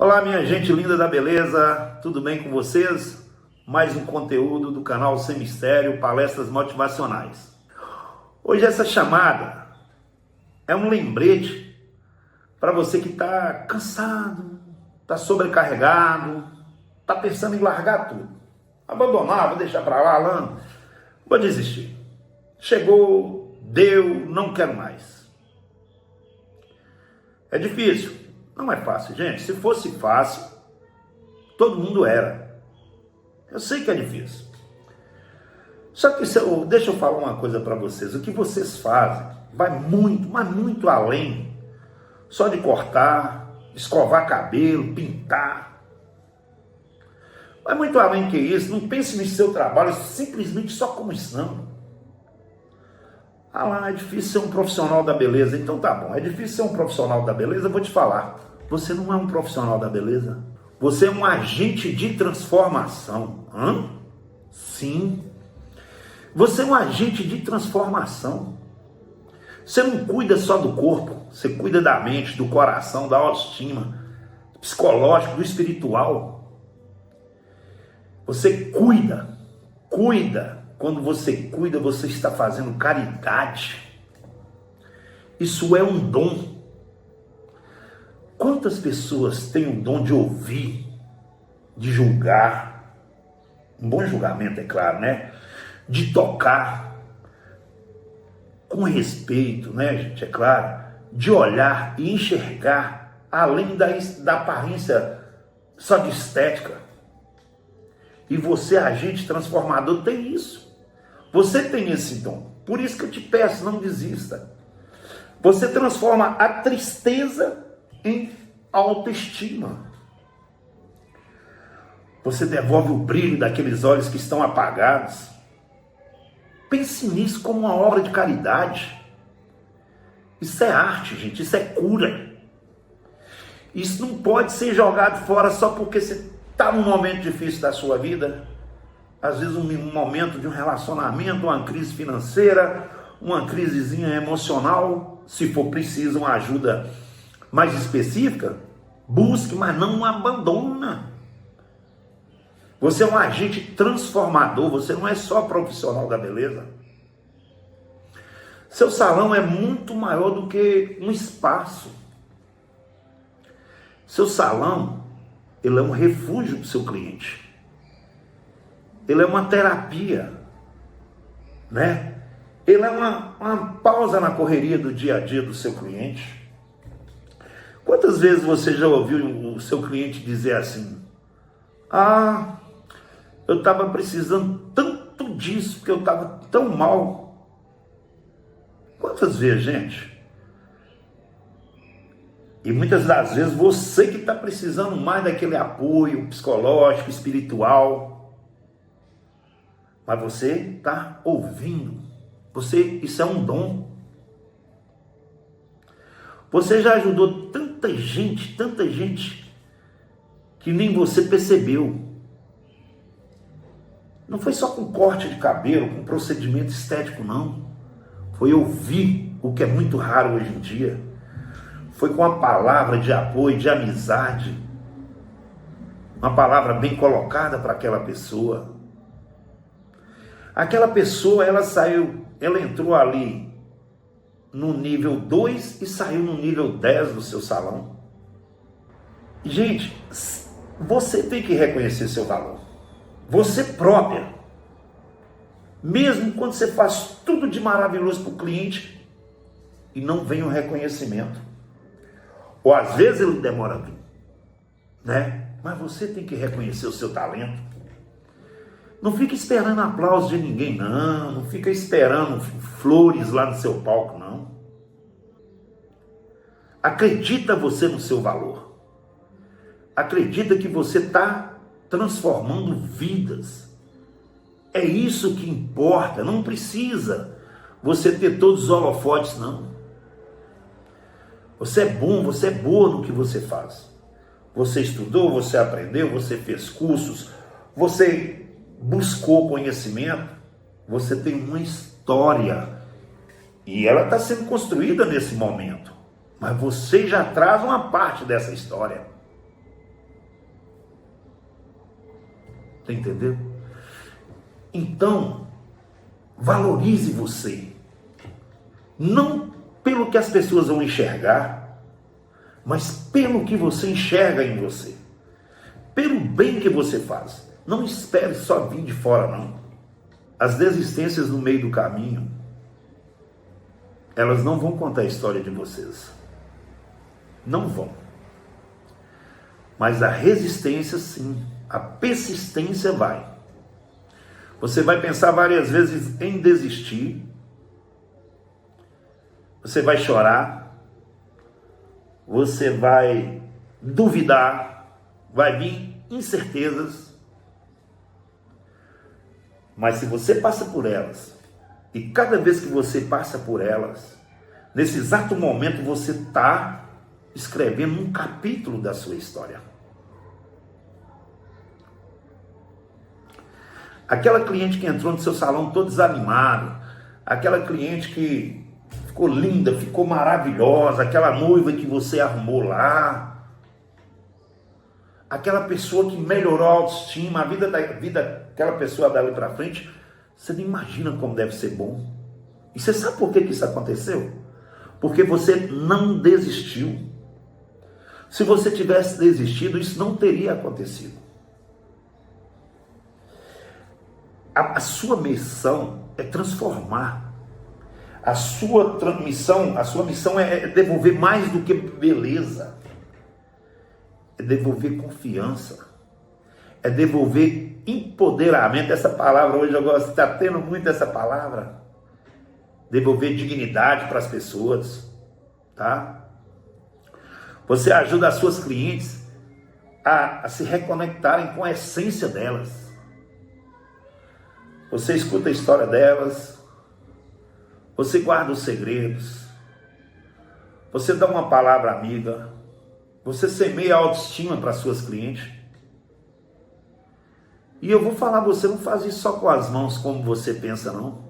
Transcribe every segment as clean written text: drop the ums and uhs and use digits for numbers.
Olá, minha gente linda da beleza, tudo bem com vocês? Mais um conteúdo do canal Sem Mistério, palestras motivacionais. Hoje essa chamada é um lembrete para você que está cansado, está sobrecarregado, está pensando em largar tudo. Abandonar, vou deixar para lá, Alan, vou desistir. Chegou, deu, não quero mais. É difícil. Não é fácil, gente. Se fosse fácil, todo mundo era. Eu sei que é difícil. Só que deixa eu falar uma coisa para vocês. O que vocês fazem vai muito, mas muito além só de cortar, escovar cabelo, pintar. Vai muito além que isso. Não pense no seu trabalho simplesmente só como isso, não. Ah lá, é difícil ser um profissional da beleza. Então tá bom, é difícil ser um profissional da beleza, eu vou te falar. Você não é um profissional da beleza. Você é um agente de transformação. Sim. Você é um agente de transformação. Você não cuida só do corpo. Você cuida da mente, do coração, da autoestima, do psicológico, do espiritual. Você cuida. Quando você cuida, você está fazendo caridade. Isso é um dom. Quantas pessoas têm o dom de ouvir, de julgar, um bom julgamento, é claro, né? De tocar, com respeito, né, gente, é claro, de olhar e enxergar, além da aparência só de estética. E você, agente transformador, tem isso. Você tem esse dom. Por isso que eu te peço, não desista. Você transforma a tristeza em autoestima. Você devolve o brilho daqueles olhos que estão apagados. Pense nisso como uma obra de caridade. Isso é arte, gente. Isso é cura. Isso não pode ser jogado fora só porque você está num momento difícil da sua vida. Às vezes um momento de um relacionamento, uma crise financeira, uma crisezinha emocional. Se for preciso uma ajuda mais específica, busque, mas não abandona. Você é um agente transformador, você não é só profissional da beleza. Seu salão é muito maior do que um espaço. Seu salão, ele é um refúgio para o seu cliente. Ele é uma terapia, né? Ele é uma pausa na correria do dia a dia do seu cliente. Quantas vezes você já ouviu o seu cliente dizer assim: eu estava precisando tanto disso, porque eu estava tão mal. Quantas vezes, gente? E muitas das vezes você que está precisando mais daquele apoio psicológico, espiritual. Mas você está ouvindo. Isso é um dom. Você já ajudou tanta gente, que nem você percebeu. Não foi só com corte de cabelo, com procedimento estético, não. Foi ouvir, o que é muito raro hoje em dia. Foi com a palavra de apoio, de amizade. Uma palavra bem colocada para aquela pessoa. Aquela pessoa, ela entrou ali no nível 2 e saiu no nível 10 do seu salão. Gente, você tem que reconhecer seu valor. Você própria. Mesmo quando você faz tudo de maravilhoso para o cliente e não vem o reconhecimento. Ou às vezes ele demora a vir, né? Mas você tem que reconhecer o seu talento. Não fica esperando aplauso de ninguém, não. Não fica esperando flores lá no seu palco, não. Acredita você no seu valor. Acredita que você está transformando vidas. É isso que importa. Não precisa você ter todos os holofotes, não. Você é bom, você é boa no que você faz. Você estudou, você aprendeu, você fez cursos, você buscou conhecimento, você tem uma história e ela está sendo construída nesse momento, mas você já traz uma parte dessa história. Tá entendendo? Então, valorize você. Não pelo que as pessoas vão enxergar, mas pelo que você enxerga em você. Pelo bem que você faz. Não espere só vir de fora, não. As desistências no meio do caminho, elas não vão contar a história de vocês. Não vão. Mas a resistência, sim. A persistência vai. Você vai pensar várias vezes em desistir. Você vai chorar. Você vai duvidar. Vai vir incertezas. Mas se você passa por elas, e cada vez que você passa por elas, nesse exato momento você está escrevendo um capítulo da sua história. Aquela cliente que entrou no seu salão todo desanimado, aquela cliente que ficou linda, ficou maravilhosa, aquela noiva que você arrumou lá, aquela pessoa que melhorou a autoestima, a vida daquela pessoa dali para frente, você não imagina como deve ser bom. E você sabe por que isso aconteceu? Porque você não desistiu. Se você tivesse desistido, isso não teria acontecido. A sua missão é transformar. A sua missão é devolver mais do que beleza. É devolver confiança. É devolver empoderamento. Essa palavra hoje eu gosto, está tendo muito essa palavra. Devolver dignidade para as pessoas, tá? Você ajuda as suas clientes a se reconectarem com a essência delas. Você escuta a história delas, você guarda os segredos, você dá uma palavra amiga, você semeia a autoestima para as suas clientes. E eu vou falar, você não faz isso só com as mãos como você pensa, não.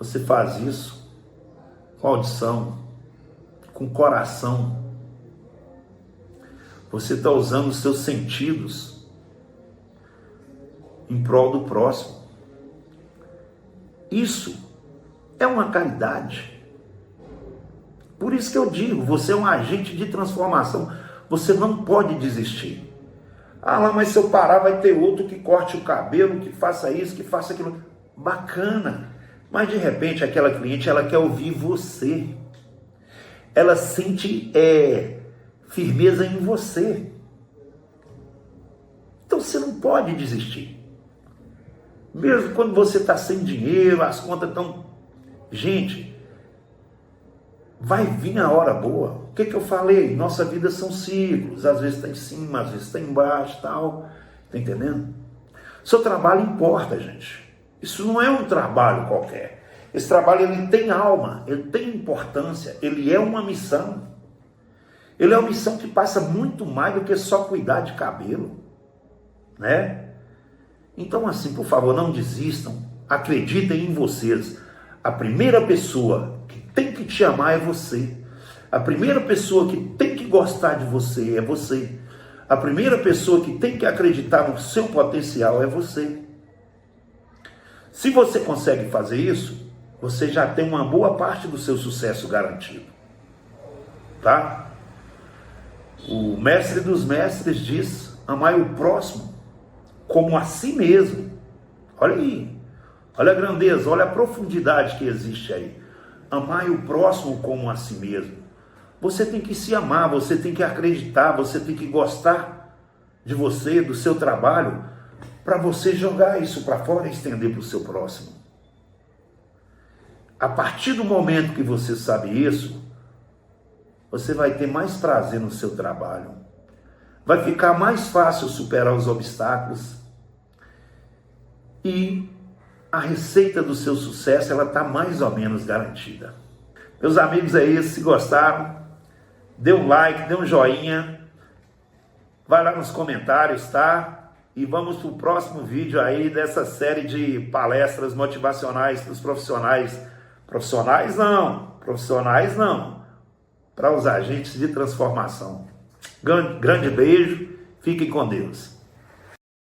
Você faz isso com audição, com coração. Você está usando os seus sentidos em prol do próximo. Isso é uma caridade. Por isso que eu digo, você é um agente de transformação. Você não pode desistir. Ah lá, mas se eu parar vai ter outro que corte o cabelo, que faça isso, que faça aquilo. Bacana. Mas de repente aquela cliente, ela quer ouvir você. Ela sente firmeza em você. Então você não pode desistir. Mesmo quando você está sem dinheiro, as contas estão... Gente, vai vir a hora boa. O que eu falei? Nossa vida são ciclos. Às vezes está em cima, às vezes está embaixo, tal. Está entendendo? Seu trabalho importa, gente. Isso não é um trabalho qualquer. Esse trabalho ele tem alma, ele tem importância, ele é uma missão. Ele é uma missão que passa muito mais do que só cuidar de cabelo, né? Então assim, por favor, não desistam, acreditem em vocês. A primeira pessoa que tem que te amar é você. A primeira pessoa que tem que gostar de você é você. A primeira pessoa que tem que acreditar no seu potencial é você. Se você consegue fazer isso, você já tem uma boa parte do seu sucesso garantido. Tá? O mestre dos mestres diz: amai o próximo como a si mesmo. Olha aí. Olha a grandeza, olha a profundidade que existe aí. Amai o próximo como a si mesmo. Você tem que se amar, você tem que acreditar, você tem que gostar de você, do seu trabalho, para você jogar isso para fora e estender para o seu próximo. A partir do momento que você sabe isso, você vai ter mais prazer no seu trabalho. Vai ficar mais fácil superar os obstáculos. E a receita do seu sucesso, ela está mais ou menos garantida. Meus amigos, é isso. Se gostaram, dê um like, dê um joinha. Vai lá nos comentários, tá? E vamos para o próximo vídeo aí dessa série de palestras motivacionais para os profissionais. Profissionais não. Para os agentes de transformação. Grande beijo, fiquem com Deus.